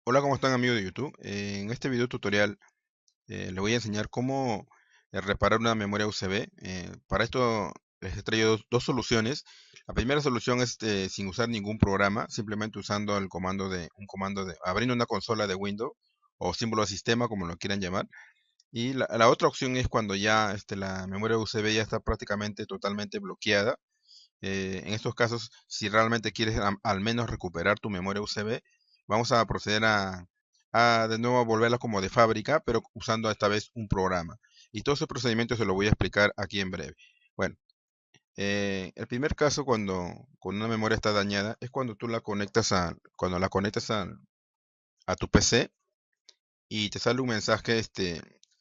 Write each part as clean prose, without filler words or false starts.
Hola, ¿cómo están amigos de YouTube? En este video tutorial les voy a enseñar cómo reparar una memoria USB. Para esto les he traído dos soluciones. La primera solución es sin usar ningún programa, simplemente usando el comando de abriendo una consola de Windows o símbolo de sistema, como lo quieran llamar. Y la otra opción es cuando ya la memoria USB ya está prácticamente totalmente bloqueada. En estos casos, si realmente quieres al menos recuperar tu memoria USB, vamos a proceder a de nuevo volverla como de fábrica, pero usando esta vez un programa. Y todo ese procedimiento se lo voy a explicar aquí en breve. Bueno, el primer caso cuando una memoria está dañada es cuando tú la conectas cuando la conectas a tu PC y te sale un mensaje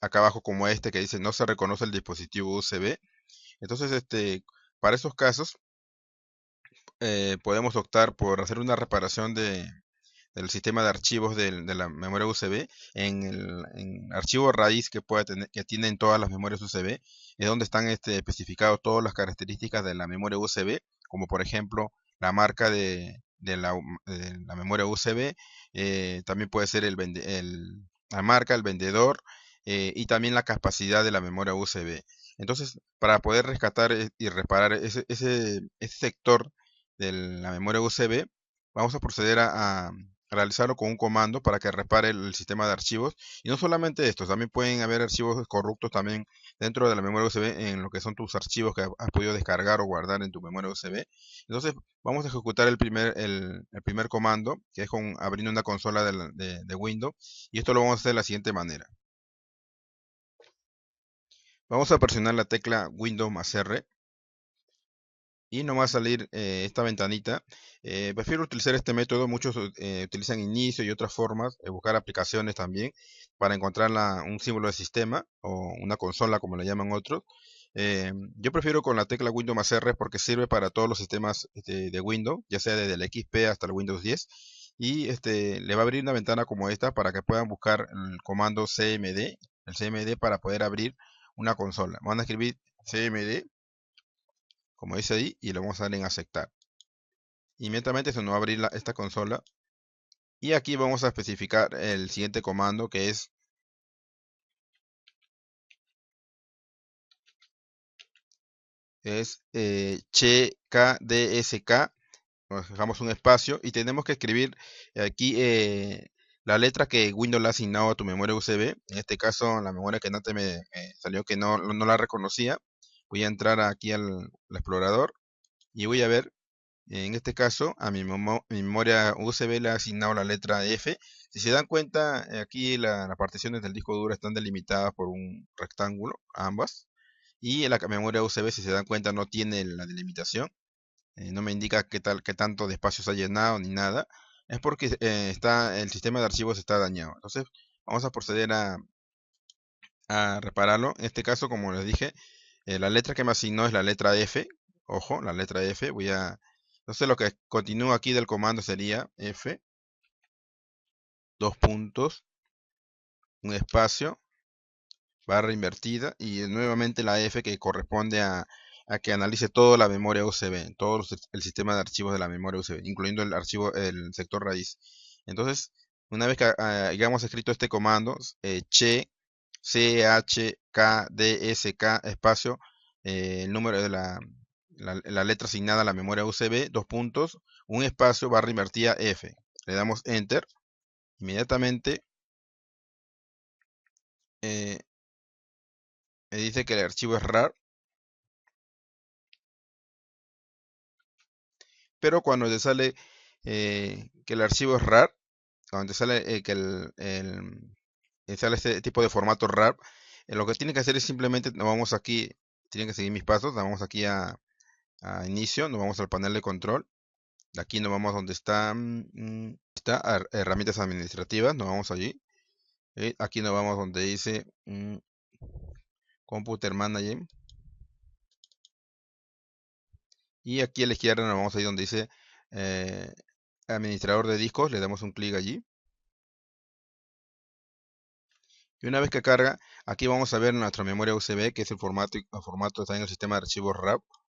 acá abajo como este que dice no se reconoce el dispositivo USB. Entonces, para esos casos podemos optar por hacer una reparación del sistema de archivos de la memoria USB en archivo raíz que pueda tener, que tienen todas las memorias USB, es donde están especificados todas las características de la memoria USB, como por ejemplo la marca de la memoria USB, también puede ser la marca, el vendedor, y también la capacidad de la memoria USB. Entonces, para poder rescatar y reparar ese sector de la memoria USB, vamos a proceder a realizarlo con un comando para que repare el sistema de archivos. Y no solamente estos, también pueden haber archivos corruptos también dentro de la memoria USB en lo que son tus archivos que has podido descargar o guardar en tu memoria USB. Entonces vamos a ejecutar el primer comando, que es abriendo una consola de Windows. Y esto lo vamos a hacer de la siguiente manera. Vamos a presionar la tecla Windows más R y nos va a salir esta ventanita. Prefiero utilizar este método, muchos utilizan inicio y otras formas, buscar aplicaciones también para encontrar un símbolo de sistema o una consola como le llaman otros. Yo prefiero con la tecla Windows más R porque sirve para todos los sistemas de Windows, ya sea desde el XP hasta el Windows 10. Y le va a abrir una ventana como esta para que puedan buscar el comando CMD, el CMD para poder abrir una consola. Van a escribir CMD como dice ahí, y le vamos a dar en aceptar. Inmediatamente se nos va a abrir esta consola. Y aquí vamos a especificar el siguiente comando que es chkdsk. Nos dejamos un espacio y tenemos que escribir aquí la letra que Windows le ha asignado a tu memoria USB. En este caso, la memoria que no te me salió que no la reconocía. Voy a entrar aquí al explorador y voy a ver. En este caso, a mi memoria USB le ha asignado la letra F. Si se dan cuenta, aquí las particiones del disco duro están delimitadas por un rectángulo, ambas. Y la memoria USB, si se dan cuenta, no tiene la delimitación. No me indica qué tanto de espacio se ha llenado ni nada. Es porque el sistema de archivos está dañado. Entonces, vamos a proceder a repararlo. En este caso, como les dije, la letra que me asignó es la letra F. Ojo, la letra F. Entonces lo que continúa aquí del comando sería F, dos puntos, un espacio, barra invertida y nuevamente la F que corresponde a que analice toda la memoria USB, el sistema de archivos de la memoria USB, incluyendo el archivo, el sector raíz. Entonces, una vez que hayamos escrito este comando, chkdsk espacio, el número de la letra asignada a la memoria USB, dos puntos, un espacio, barra invertida F. Le damos Enter. Inmediatamente eh, me dice que el archivo es RAR, pero cuando te sale que el archivo es RAR, cuando te sale sale este tipo de formato RAR, lo que tiene que hacer es simplemente nos vamos aquí, tienen que seguir mis pasos, nos vamos aquí a inicio, nos vamos al panel de control, de aquí nos vamos donde está herramientas administrativas, nos vamos allí, aquí nos vamos donde dice Computer Manager, y aquí a la izquierda nos vamos ahí donde dice eh, administrador de discos, le damos un clic allí. Y una vez que carga, aquí vamos a ver nuestra memoria USB, que es el formato está en el sistema de archivos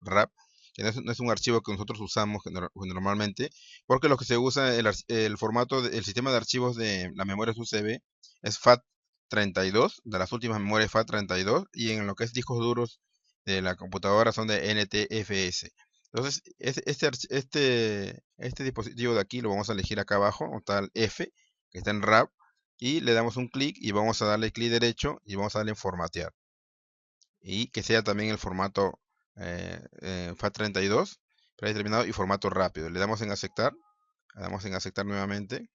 RAP. que no es un archivo que nosotros usamos normalmente, porque lo que se usa, el formato, el sistema de archivos de las memorias USB es FAT32, de las últimas memorias FAT32, y en lo que es discos duros de la computadora son de NTFS. Entonces, este dispositivo de aquí lo vamos a elegir acá abajo, donde está el F, que está en RAW, y le damos un clic y vamos a darle clic derecho y vamos a darle en formatear. Y que sea también el formato FAT32 predeterminado y formato rápido. Le damos en aceptar, le damos en aceptar nuevamente.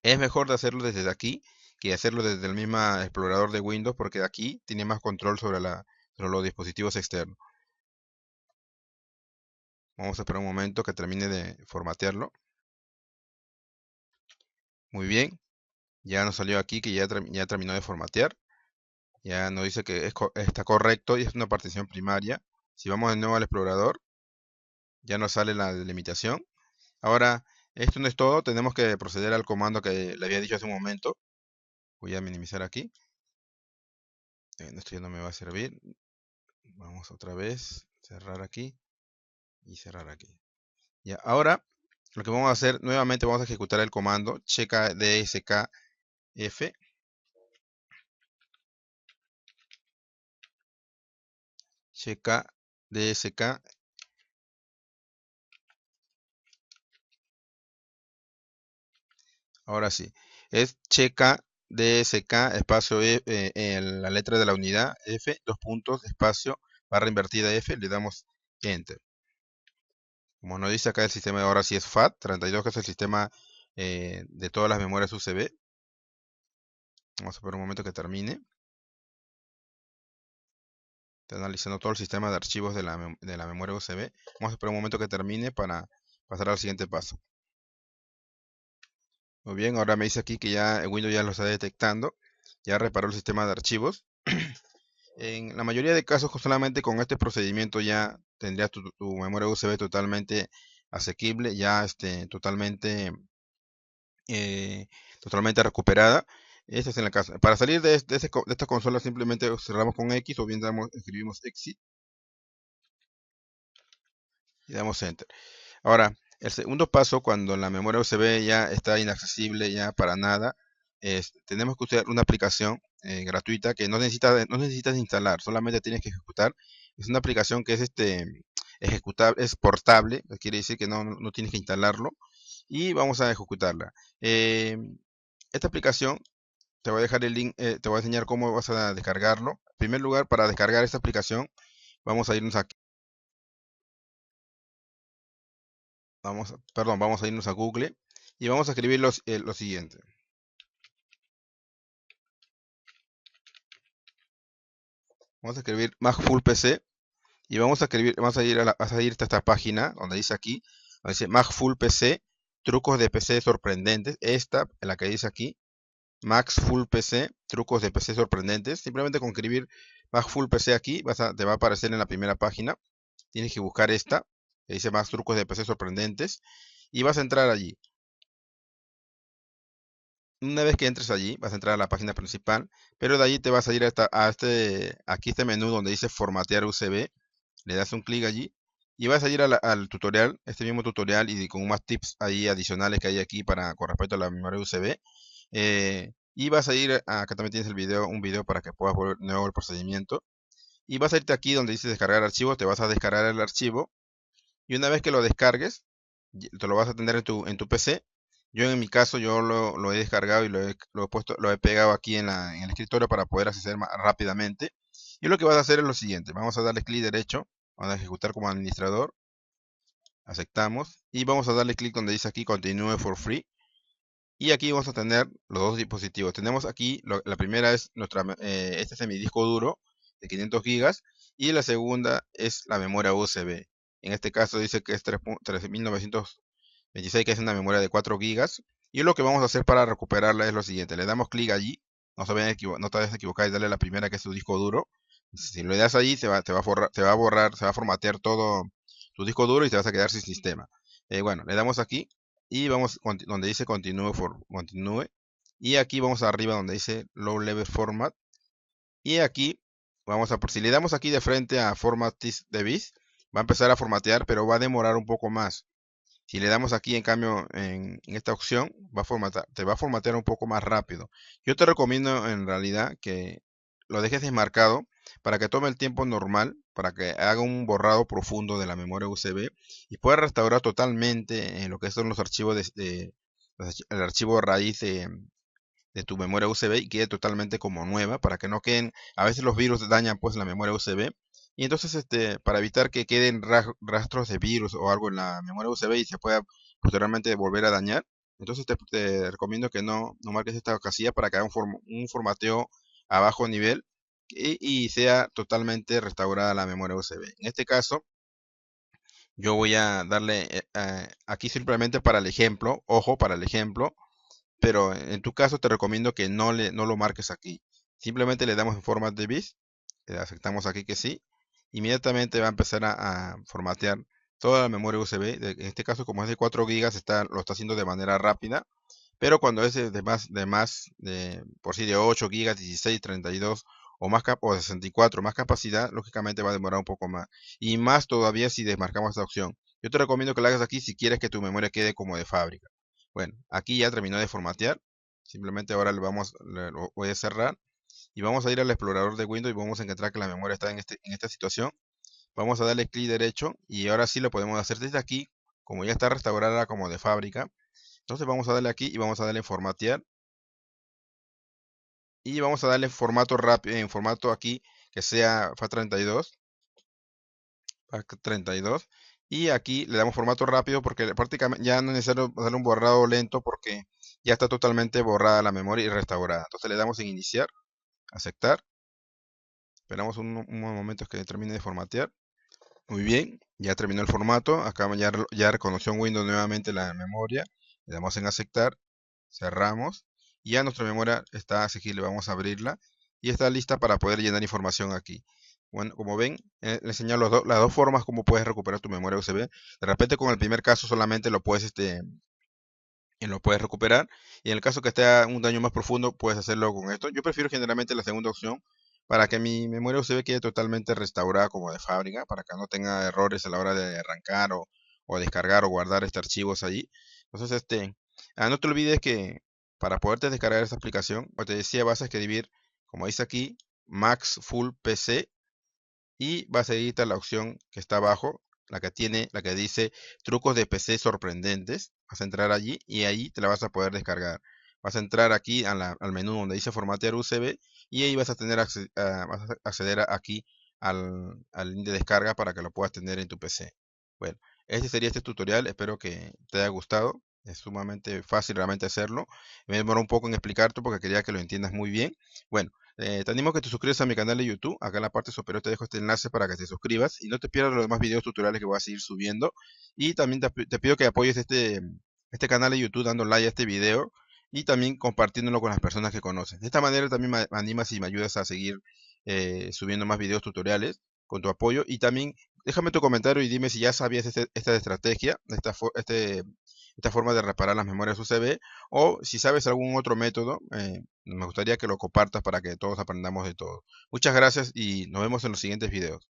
Es mejor de hacerlo desde aquí que hacerlo desde el mismo explorador de Windows, porque de aquí tiene más control sobre los dispositivos externos. Vamos a esperar un momento que termine de formatearlo. Muy bien, ya nos salió aquí que ya terminó de formatear. Ya nos dice que está correcto y es una partición primaria. Si vamos de nuevo al explorador, ya nos sale la delimitación. Ahora, esto no es todo, tenemos que proceder al comando que le había dicho hace un momento. Voy a minimizar aquí. Esto ya no me va a servir. Vamos otra vez, cerrar aquí y cerrar aquí. Ya, ahora lo que vamos a hacer, nuevamente vamos a ejecutar el comando checa dskf. Checa dsk. Ahora sí, es checa dsk espacio en la letra de la unidad F, dos puntos, espacio, barra invertida F, le damos Enter. Como nos dice acá el sistema de ahora sí es FAT32, que es el sistema de todas las memorias USB. Vamos a esperar un momento que termine. Está analizando todo el sistema de archivos de la memoria USB. Vamos a esperar un momento que termine para pasar al siguiente paso. Muy bien, ahora me dice aquí que ya Windows ya lo está detectando. Ya reparó el sistema de archivos. En la mayoría de casos, solamente con este procedimiento ya tendrías tu memoria USB totalmente asequible, ya eh, totalmente recuperada. Este es en la casa. Para salir de esta consola simplemente cerramos con X o bien escribimos exit y damos enter. Ahora, el segundo paso, cuando la memoria USB ya está inaccesible ya para nada, tenemos que usar una aplicación gratuita que no necesitas instalar, solamente tienes que ejecutar. Es una aplicación que es ejecutable, es portable, quiere decir que no tienes que instalarlo y vamos a ejecutarla. Eh, Esta aplicación, te voy a dejar el link, te voy a enseñar cómo vas a descargarlo. En primer lugar, para descargar esta aplicación, vamos a irnos aquí. Vamos a irnos a Google y vamos a escribir lo siguiente. Vamos a escribir Mac Full PC y vamos a ir a esta página donde dice aquí, donde dice Mac Full PC, trucos de PC sorprendentes. Esta, en la que dice aquí, Max Full PC, trucos de PC sorprendentes. Simplemente con escribir Mac Full PC aquí, te va a aparecer en la primera página. Tienes que buscar esta, que dice Más trucos de PC sorprendentes, y vas a entrar allí. Una vez que entres allí, vas a entrar a la página principal, pero de allí te vas a ir aquí este menú donde dice formatear USB, le das un clic allí y vas a ir al tutorial, este mismo tutorial y con más tips ahí adicionales que hay aquí con respecto a la memoria USB. Y vas a ir, acá también tienes un video para que puedas ver de nuevo el procedimiento. Y vas a irte aquí donde dice descargar archivos, te vas a descargar el archivo y una vez que lo descargues, te lo vas a tener en tu PC. Yo en mi caso, yo lo he descargado y lo he pegado aquí en el escritorio para poder acceder más rápidamente. Y lo que vas a hacer es lo siguiente. Vamos a darle clic derecho, vamos a ejecutar como administrador, aceptamos y vamos a darle clic donde dice aquí Continue for Free. Y aquí vamos a tener los dos dispositivos. Tenemos aquí, la primera es este es mi disco duro de 500 gigas y la segunda es la memoria USB. En este caso dice que es 3926, que es una memoria de 4 gigas. Y lo que vamos a hacer para recuperarla es lo siguiente. Le damos clic allí. No te vayas a equivocar y darle la primera, que es tu disco duro. Si le das allí, se va a formatear todo tu disco duro y te vas a quedar sin sistema. Bueno, le damos aquí y vamos donde dice continue. Y aquí vamos arriba donde dice Low Level Format. Y aquí Vamos a por si le damos aquí de frente a Format de BIS, va a empezar a formatear, pero va a demorar un poco más. Si le damos aquí, en cambio, en esta opción, te va a formatear un poco más rápido. Yo te recomiendo en realidad que lo dejes desmarcado para que tome el tiempo normal, para que haga un borrado profundo de la memoria USB y pueda restaurar totalmente lo que son los archivos el archivo raíz de tu memoria USB y quede totalmente como nueva para que no queden, a veces los virus dañan pues la memoria USB y entonces para evitar que queden rastros de virus o algo en la memoria USB y se pueda posteriormente volver a dañar, entonces te recomiendo que no marques esta casilla para que haga un formateo a bajo nivel y sea totalmente restaurada la memoria USB. En este caso, yo voy a darle aquí simplemente para el ejemplo, ojo, para el ejemplo, pero en tu caso te recomiendo que no lo marques aquí. Simplemente le damos en format de bis, aceptamos aquí que sí. Inmediatamente va a empezar a formatear toda la memoria USB. En este caso, como es de 4 gigas, lo está haciendo de manera rápida. Pero cuando es por sí de 8 gigas, 16, 32 o más o 64 más capacidad, lógicamente va a demorar un poco más. Y más todavía si desmarcamos esta opción. Yo te recomiendo que lo hagas aquí si quieres que tu memoria quede como de fábrica. Bueno, aquí ya terminó de formatear. Simplemente ahora lo voy a cerrar y vamos a ir al explorador de Windows y vamos a encontrar que la memoria está en esta situación. Vamos a darle clic derecho y ahora sí lo podemos hacer desde aquí, como ya está restaurada como de fábrica. Entonces vamos a darle aquí y vamos a darle formatear y vamos a darle formato rápido, en formato aquí que sea FAT32, FAT32 y aquí le damos formato rápido porque prácticamente ya no es necesario darle un borrado lento porque ya está totalmente borrada la memoria y restaurada. Entonces le damos en iniciar, aceptar, esperamos un momento que termine de formatear. Muy bien, ya terminó el formato, acá ya reconoció en Windows nuevamente la memoria, le damos en aceptar, cerramos y ya nuestra memoria está asequible, vamos a abrirla y está lista para poder llenar información aquí. Bueno, como ven, le enseño las dos formas como puedes recuperar tu memoria USB. De repente con el primer caso solamente lo puedes recuperar y en el caso que esté un daño más profundo puedes hacerlo con esto. Yo prefiero generalmente la segunda opción para que mi memoria USB quede totalmente restaurada como de fábrica, para que no tenga errores a la hora de arrancar o descargar o guardar archivos allí. Entonces, no te olvides que para poderte descargar esta aplicación, como te decía, vas a escribir, como dice aquí, Max Full PC y vas a ir a la opción que está abajo, la que dice trucos de PC sorprendentes. Vas a entrar allí y ahí te la vas a poder descargar. Vas a entrar aquí al menú donde dice formatear USB y ahí vas a vas a acceder aquí al link de descarga para que lo puedas tener en tu PC. Bueno, este sería este tutorial. Espero que te haya gustado. Es sumamente fácil realmente hacerlo. Me demoró un poco en explicarte porque quería que lo entiendas muy bien. Bueno, te animo a que te suscribas a mi canal de YouTube. Acá en la parte superior te dejo este enlace para que te suscribas y no te pierdas los demás videos tutoriales que voy a seguir subiendo. Y también te pido que apoyes este canal de YouTube dando like a este video y también compartiéndolo con las personas que conoces. De esta manera también me animas y me ayudas a seguir subiendo más videos tutoriales con tu apoyo. Y también déjame tu comentario y dime si ya sabías esta estrategia, esta forma de reparar las memorias USB o si sabes algún otro método. Me gustaría que lo compartas para que todos aprendamos de todo. Muchas gracias y nos vemos en los siguientes videos.